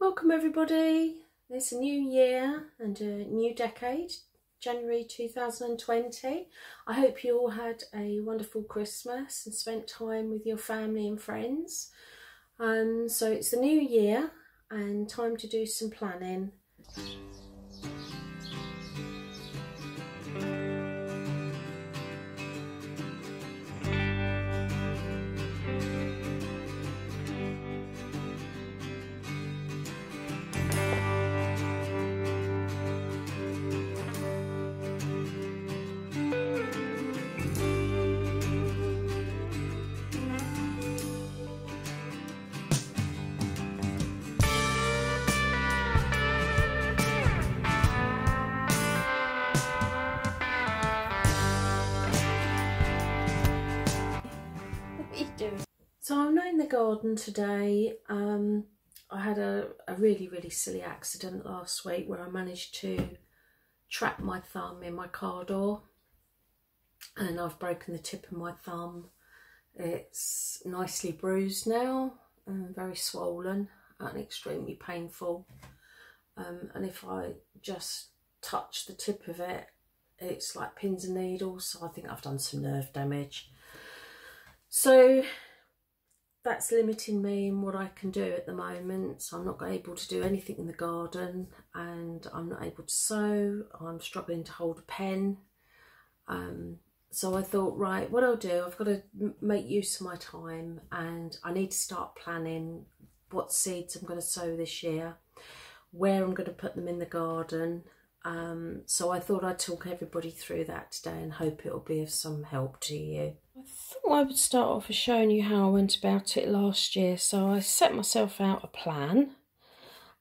Welcome everybody. It's a new year and a new decade, January 2020. I hope you all had a wonderful Christmas and spent time with your family and friends. So it's the new year and time to do some planning. So I'm not in the garden today. I had a really silly accident last week where I managed to trap my thumb in my car door and I've broken the tip of my thumb. It's nicely bruised now and very swollen and extremely painful. And if I just touch the tip of it, it's like pins and needles. So I think I've done some nerve damage. So that's limiting me in what I can do at the moment. So I'm not able to do anything in the garden and I'm not able to sew. I'm struggling to hold a pen. So I thought, right, what I'll do, I've got to make use of my time and I need to start planning what seeds I'm going to sow this year, where I'm going to put them in the garden. So I thought I'd talk everybody through that today and hope it'll be of some help to you. I thought I would start off with showing you how I went about it last year. So I set myself out a plan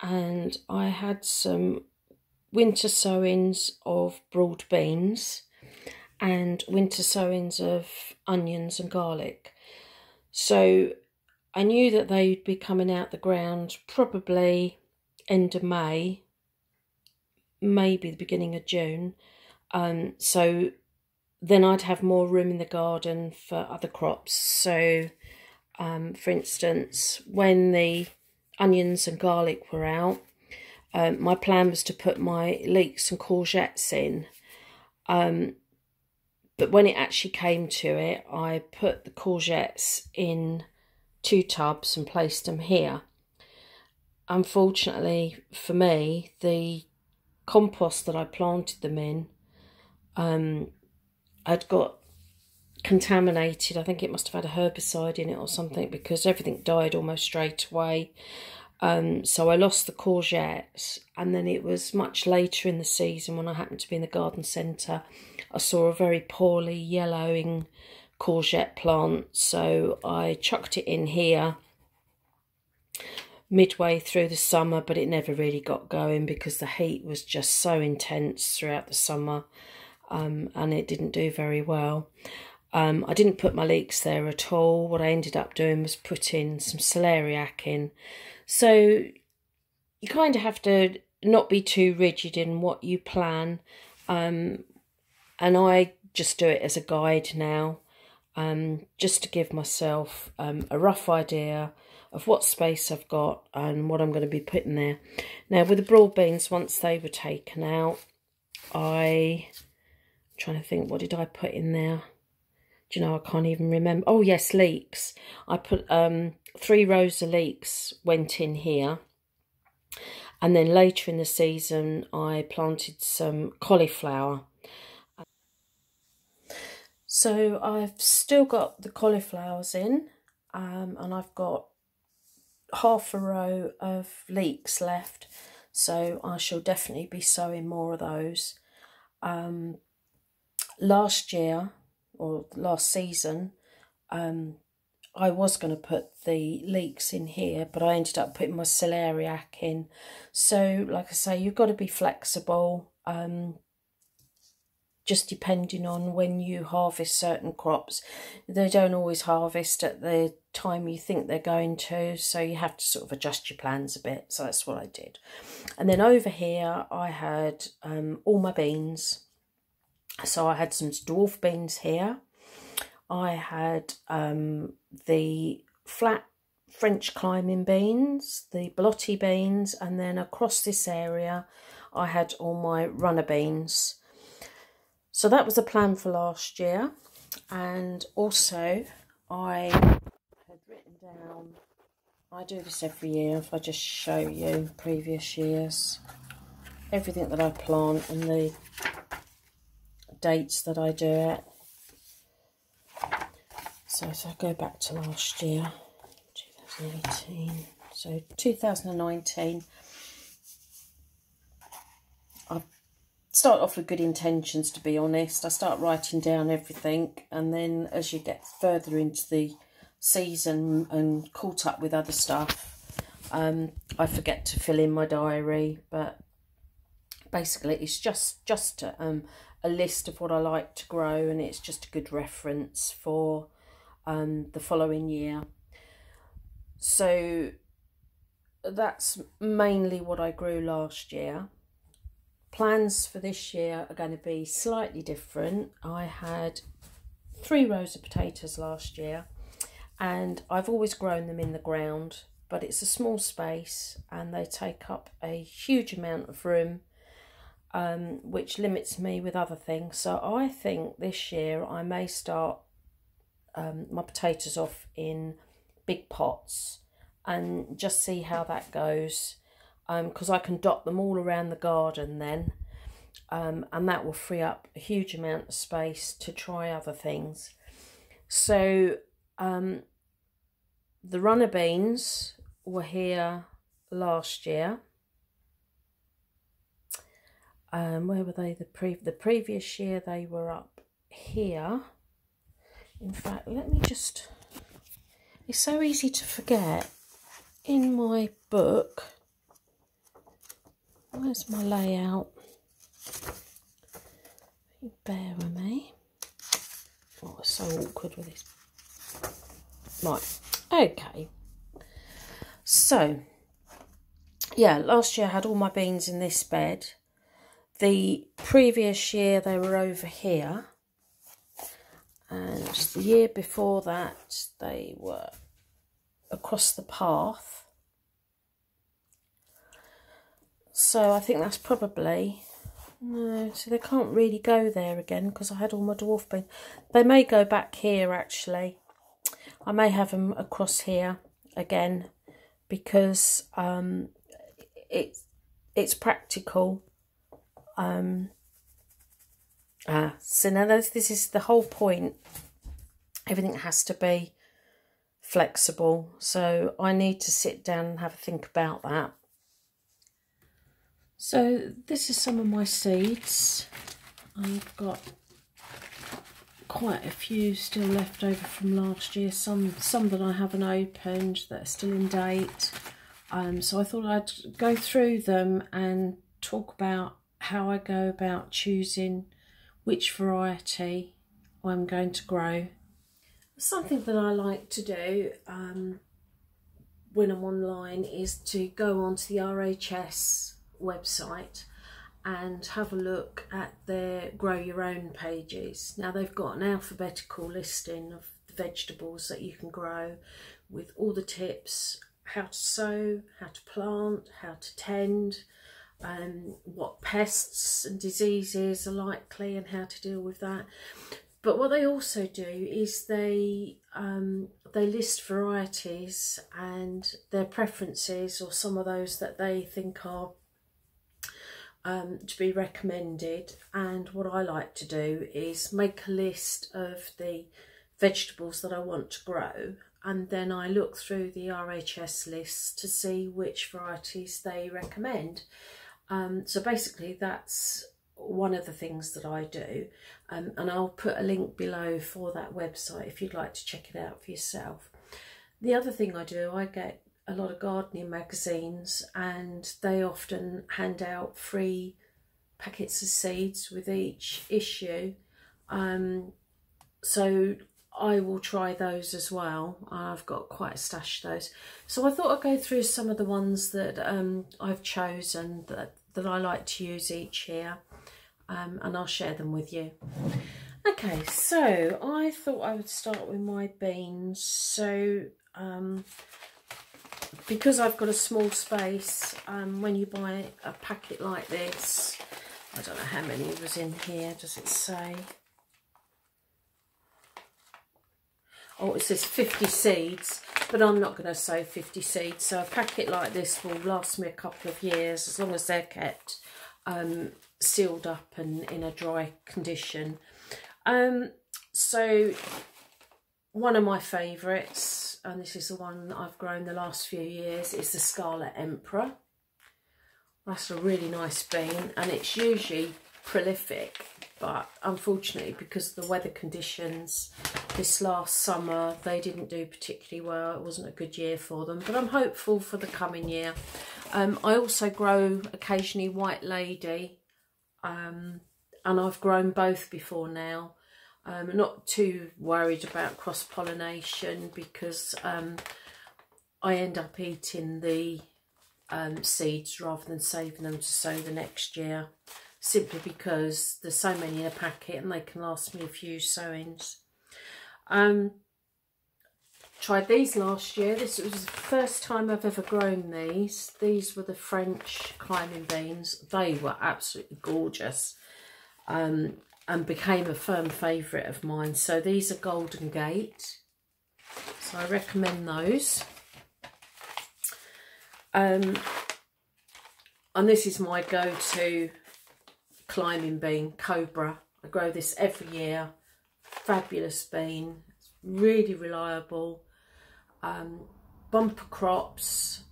and I had some winter sowings of broad beans and winter sowings of onions and garlic. So I knew that they'd be coming out the ground probably end of May, maybe the beginning of June. So then I'd have more room in the garden for other crops. So for instance, when the onions and garlic were out, my plan was to put my leeks and courgettes in. But when it actually came to it, I put the courgettes in 2 tubs and placed them here. Unfortunately for me, the compost that I planted them in I'd got contaminated. I think it must have had a herbicide in it or something because everything died almost straight away. So I lost the courgettes, and then it was much later in the season when I happened to be in the garden centre. I saw a very poorly yellowing courgette plant, so I chucked it in here midway through the summer, but it never really got going because the heat was just so intense throughout the summer. And it didn't do very well. I didn't put my leeks there at all. What I ended up doing was putting some celeriac in. So you kind of have to not be too rigid in what you plan. And I just do it as a guide now, just to give myself a rough idea of what space I've got and what I'm going to be putting there. Now with the broad beans, once they were taken out, trying to think, what did I put in there? Do you know, I can't even remember. Oh yes, leeks. I put 3 rows of leeks went in here, and then later in the season I planted some cauliflower. So I've still got the cauliflowers in, and I've got half a row of leeks left, so I shall definitely be sowing more of those. Last year, or last season, I was going to put the leeks in here, but I ended up putting my celeriac in. So, like I say, you've got to be flexible, just depending on when you harvest certain crops. They don't always harvest at the time you think they're going to, so you have to sort of adjust your plans a bit. So that's what I did. And then over here, I had all my beans. So I had some dwarf beans here. I had the flat French climbing beans, the blotti beans, and then across this area I had all my runner beans. So that was the plan for last year. And also I had written down, I do this every year, if I just show you previous years, everything that I plant and the dates that I do it. So if I go back to last year, 2018, so 2019, I start off with good intentions, to be honest. I start writing down everything, and then as you get further into the season and caught up with other stuff, I forget to fill in my diary. But basically it's just a list of what I like to grow, and it's just a good reference for the following year. So that's mainly what I grew last year. Plans for this year are going to be slightly different. I had 3 rows of potatoes last year, and I've always grown them in the ground, but it's a small space and they take up a huge amount of room, which limits me with other things. So I think this year I may start my potatoes off in big pots and just see how that goes, because I can dot them all around the garden then, and that will free up a huge amount of space to try other things. So the runner beans were here last year. Where were they? The previous year they were up here. In fact, let me just, it's so easy to forget. In my book, where's my layout? Bear with me. Oh, it's so awkward with this. Right, okay. So, yeah, last year I had all my beans in this bed. The previous year they were over here. And the year before that, they were across the path. So I think that's probably, no, so they can't really go there again because I had all my dwarf beans. They may go back here actually. I may have them across here again because it's practical. So now this is the whole point. Everything has to be flexible. So I need to sit down and have a think about that. So this is some of my seeds. I've got quite a few still left over from last year. Some that I haven't opened that are still in date. So I thought I'd go through them and talk about how I go about choosing which variety I'm going to grow. Something that I like to do when I'm online is to go onto the RHS website and have a look at their grow your own pages. Now they've got an alphabetical listing of the vegetables that you can grow with all the tips, how to sow, how to plant, how to tend, what pests and diseases are likely and how to deal with that. But what they also do is they list varieties and their preferences, or some of those that they think are to be recommended. And what I like to do is make a list of the vegetables that I want to grow, and then I look through the RHS lists to see which varieties they recommend. So basically that's one of the things that I do, and I'll put a link below for that website if you'd like to check it out for yourself. The other thing I do, I get a lot of gardening magazines, and they often hand out free packets of seeds with each issue, so I will try those as well. I've got quite a stash of those, so I thought I'd go through some of the ones that I've chosen that I like to use each year, and I'll share them with you. Okay, so I thought I would start with my beans. So because I've got a small space, when you buy a packet like this, I don't know how many was in here, does it say? Oh, it says 50 seeds, but I'm not going to sow 50 seeds. So a packet like this will last me a couple of years, as long as they're kept sealed up and in a dry condition. So one of my favourites, and this is the one that I've grown the last few years, is the Scarlet Emperor. That's a really nice bean, and it's usually prolific, but unfortunately, because of the weather conditions this last summer, they didn't do particularly well. It wasn't a good year for them, but I'm hopeful for the coming year. I also grow occasionally White Lady, and I've grown both before now. I'm not too worried about cross-pollination, because I end up eating the seeds rather than saving them to sow the next year, simply because there's so many in a packet and they can last me a few sowings. Tried these last year. This was the first time I've ever grown these. These were the French climbing beans. They were absolutely gorgeous, and became a firm favourite of mine. So these are Golden Gate, so I recommend those. And this is my go-to climbing bean, Cobra. I grow this every year. Fabulous bean, really reliable. Bumper crops,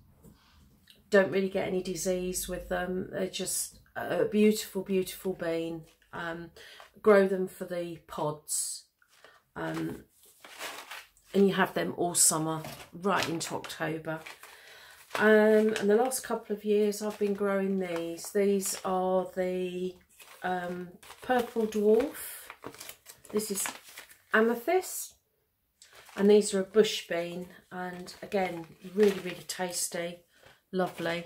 don't really get any disease with them. They're just a beautiful, beautiful bean. Grow them for the pods, and you have them all summer right into October. And the last couple of years I've been growing these. These are the Purple Dwarf. This is Amethyst, and these are a bush bean, and again, really, really tasty, lovely.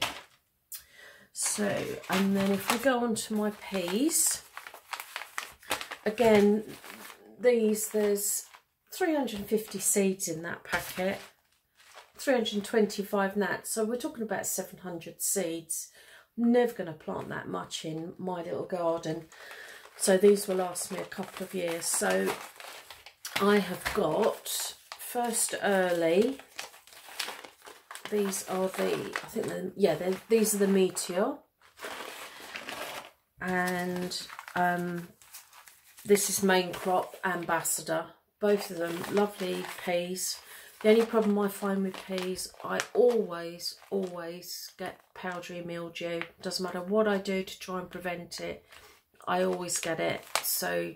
So, and then if we go on to my peas, again, there's 350 seeds in that packet, 325 gnats, so we're talking about 700 seeds. I'm never going to plant that much in my little garden, so these will last me a couple of years. So I have got First Early. These are the, I think these are the Meteor, and this is Main Crop Ambassador. Both of them lovely peas. The only problem I find with peas, I always get powdery mildew. Doesn't matter what I do to try and prevent it, I always get it. So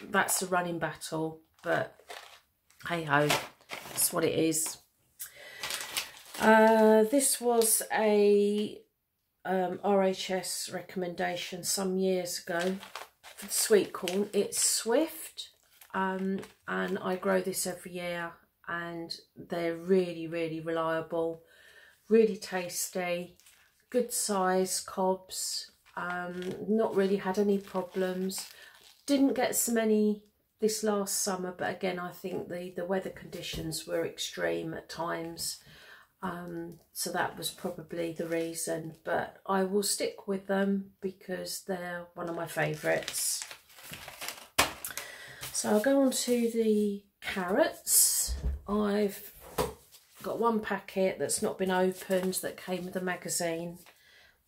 that's a running battle, but hey ho, that's what it is. This was a RHS recommendation some years ago for the sweet corn. It's Swift, and I grow this every year, and they're really, really reliable, really tasty, good size cobs. Not really had any problems. Didn't get so many this last summer, but again, I think the weather conditions were extreme at times, so that was probably the reason. But I will stick with them because they're one of my favourites. So I'll go on to the carrots. I've got one packet that's not been opened that came with a magazine,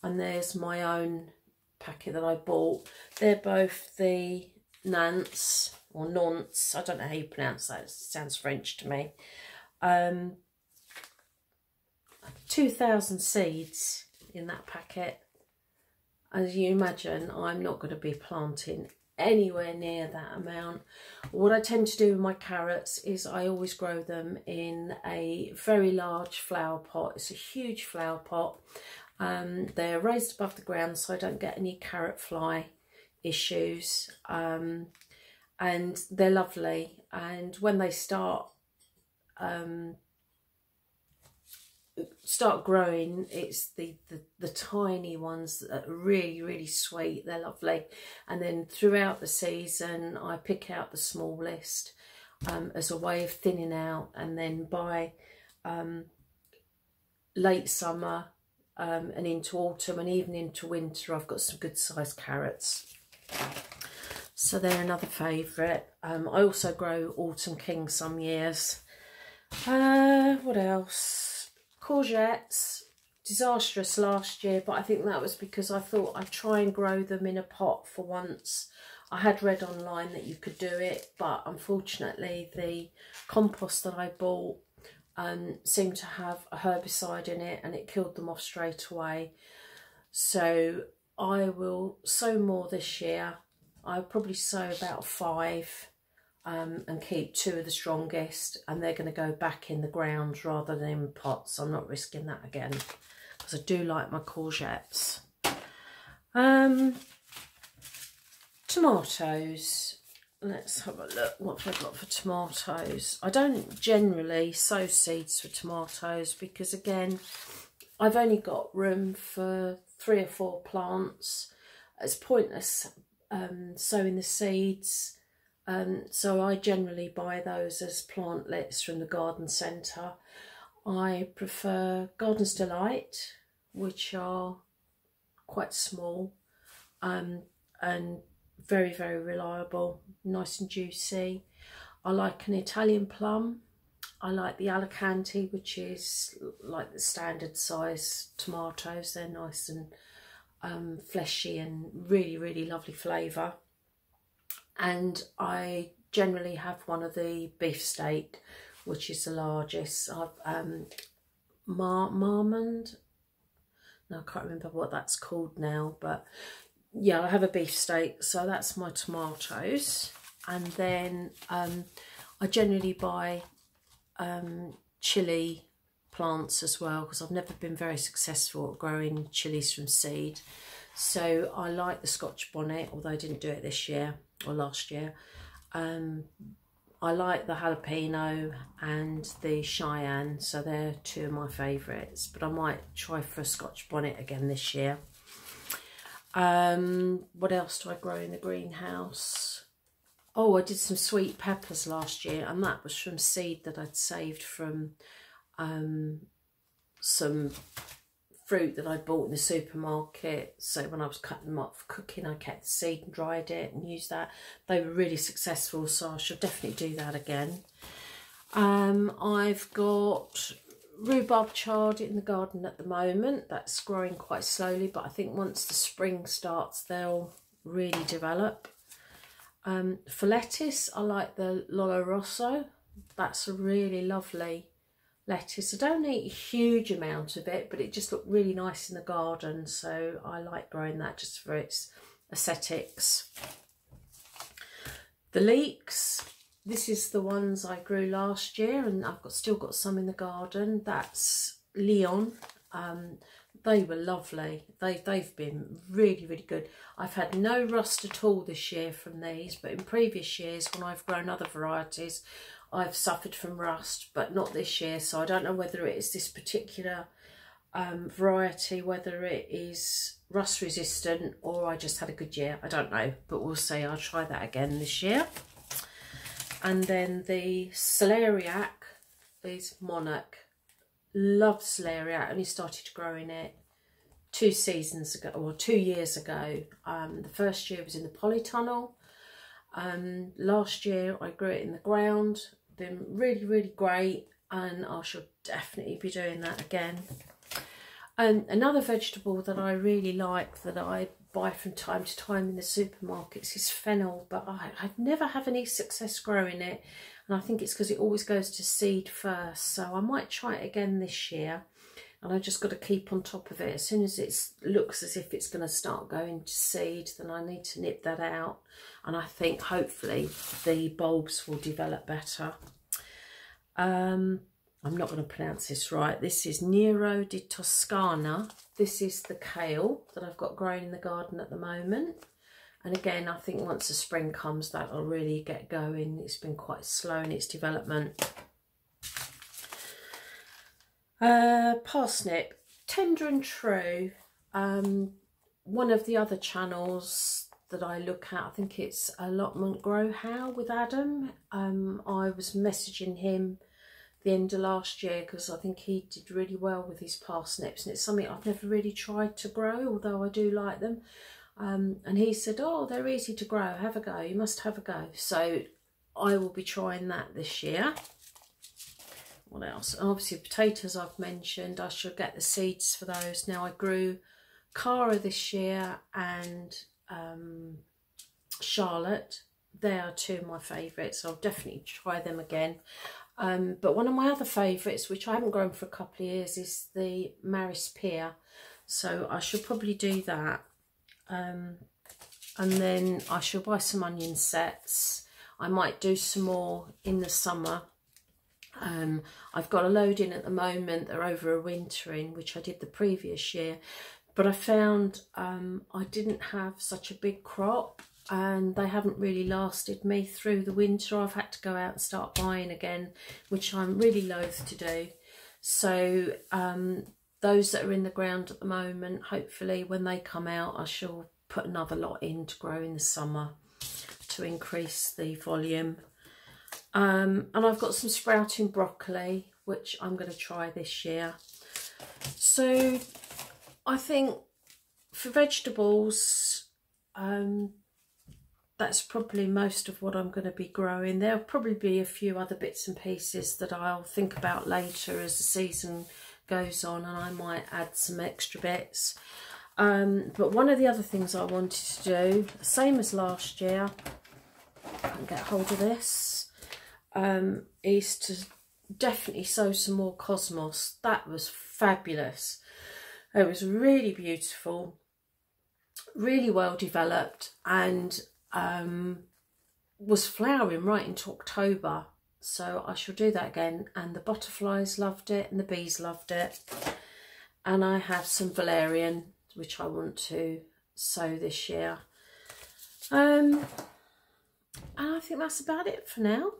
and there's my own packet that I bought. They're both the Nance or Nonce, I don't know how you pronounce that, it sounds French to me. 2,000 seeds in that packet. As you imagine, I'm not going to be planting anywhere near that amount. What I tend to do with my carrots is I always grow them in a very large flower pot. It's a huge flower pot. They're raised above the ground, so I don't get any carrot fly issues, and they're lovely. And when they start growing, it's the tiny ones that are really, really sweet. They're lovely. And then throughout the season I pick out the smallest as a way of thinning out, and then buy late summer and into autumn and even into winter, I've got some good sized carrots. So they're another favourite. I also grow autumn king some years. What else? Courgettes. Disastrous last year, but I think that was because I thought I'd try and grow them in a pot for once. I had read online that you could do it, but unfortunately the compost that I bought seemed to have a herbicide in it and it killed them off straight away. So I will sow more this year. I'll probably sow about 5 and keep 2 of the strongest, and they're going to go back in the ground rather than in pots. I'm not risking that again because I do like my courgettes. Tomatoes. Let's have a look what have I got for tomatoes. I don't generally sow seeds for tomatoes because, again, I've only got room for 3 or 4 plants. It's pointless sowing the seeds. So I generally buy those as plantlets from the garden centre. I prefer Garden's Delight, which are quite small and very, very reliable, nice and juicy. I like an Italian plum. I like the Alicante, which is like the standard size tomatoes. They're nice and fleshy and really, really lovely flavour. And I generally have one of the beefsteak, which is the largest. I've Marmond. No, I can't remember what that's called now, but yeah, I have a beefsteak, so that's my tomatoes. And then I generally buy chilli plants as well, because I've never been very successful at growing chilies from seed. So I like the Scotch bonnet, although I didn't do it this year or last year. I like the jalapeno and the Cheyenne, so they're 2 of my favourites, but I might try for a Scotch bonnet again this year. What else do I grow in the greenhouse? Oh, I did some sweet peppers last year, and that was from seed that I'd saved from some fruit that I bought in the supermarket. So when I was cutting them up for cooking, I kept the seed and dried it and used that. They were really successful, so I should definitely do that again. I've got rhubarb chard in the garden at the moment. That's growing quite slowly, but I think once the spring starts, they'll really develop. For lettuce, I like the Lollo Rosso. That's a really lovely lettuce. I don't eat a huge amount of it, but it just looked really nice in the garden, so I like growing that just for its aesthetics. The leeks, this is the ones I grew last year, and I've still got some in the garden. That's Leon. They were lovely. They've been really, really good. I've had no rust at all this year from these, but in previous years when I've grown other varieties, I've suffered from rust, but not this year. So I don't know whether it is this particular variety, whether it is rust resistant or I just had a good year. I don't know, but we'll see. I'll try that again this year. And then the celeriac is Monarch. Love celeriac. Only started growing it 2 seasons ago, or 2 years ago. The first year was in the polytunnel. Last year I grew it in the ground. Been really, really great, and I shall definitely be doing that again. And another vegetable that I really like, that I buy from time to time in the supermarkets, is fennel, but I've never had any success growing it, and I think it's because it always goes to seed first. So I might try it again this year, and I just got to keep on top of it. As soon as it looks as if it's going to start going to seed, then I need to nip that out, and I think hopefully the bulbs will develop better. I'm not going to pronounce this right. This is Nero di Toscana. This is the kale that I've got growing in the garden at the moment. And again, I think once the spring comes, that'll really get going. It's been quite slow in its development. Parsnip, tender and true. One of the other channels that I look at, I think it's Allotment Grow How with Adam. I was messaging him the end of last year, because I think he did really well with his parsnips, and it's something I've never really tried to grow, although I do like them. And he said, oh, they're easy to grow, have a go, you must have a go. So I will be trying that this year. What else? Obviously potatoes I've mentioned. I shall get the seeds for those. Now I grew Cara this year and Charlotte. They are two of my favourites. I'll definitely try them again. But one of my other favourites, which I haven't grown for a couple of years, is the Maris Pear. So I should probably do that. And then I shall buy some onion sets. I might do some more in the summer. I've got a load in at the moment. They're over a wintering, which I did the previous year. But I found I didn't have such a big crop, and they haven't really lasted me through the winter. I've had to go out and start buying again, which I'm really loath to do. So those that are in the ground at the moment, hopefully when they come out, I shall put another lot in to grow in the summer to increase the volume. And I've got some sprouting broccoli, which I'm going to try this year. So I think for vegetables, that's probably most of what I'm going to be growing. There'll probably be a few other bits and pieces that I'll think about later as the season goes on, and I might add some extra bits. But one of the other things I wanted to do, same as last year, I can get hold of this, is to definitely sow some more cosmos. That was fabulous. It was really beautiful, really well developed, and was flowering right into October. So I shall do that again, and the butterflies loved it and the bees loved it. And I have some valerian, which I want to sow this year. And I think that's about it for now.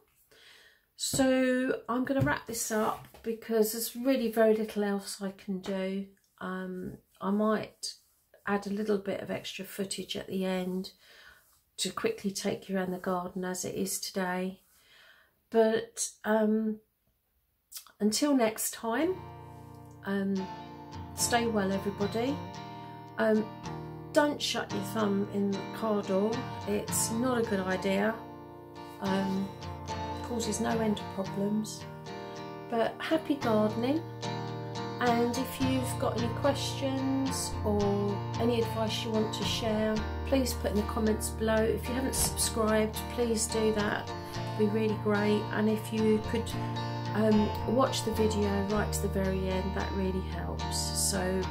So I'm going to wrap this up because there's really very little else I can do. I might add a little bit of extra footage at the end to quickly take you around the garden as it is today. But until next time, stay well everybody. Don't shut your thumb in the car door. It's not a good idea. Causes no end of problems. But happy gardening. And if you've got any questions or any advice you want to share, please put in the comments below. If you haven't subscribed, please do that. It'd be really great. And if you could watch the video right to the very end, that really helps. So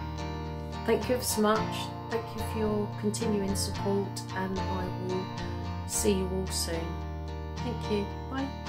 thank you ever so much. Thank you for your continuing support, and I will see you all soon. Thank you. Bye.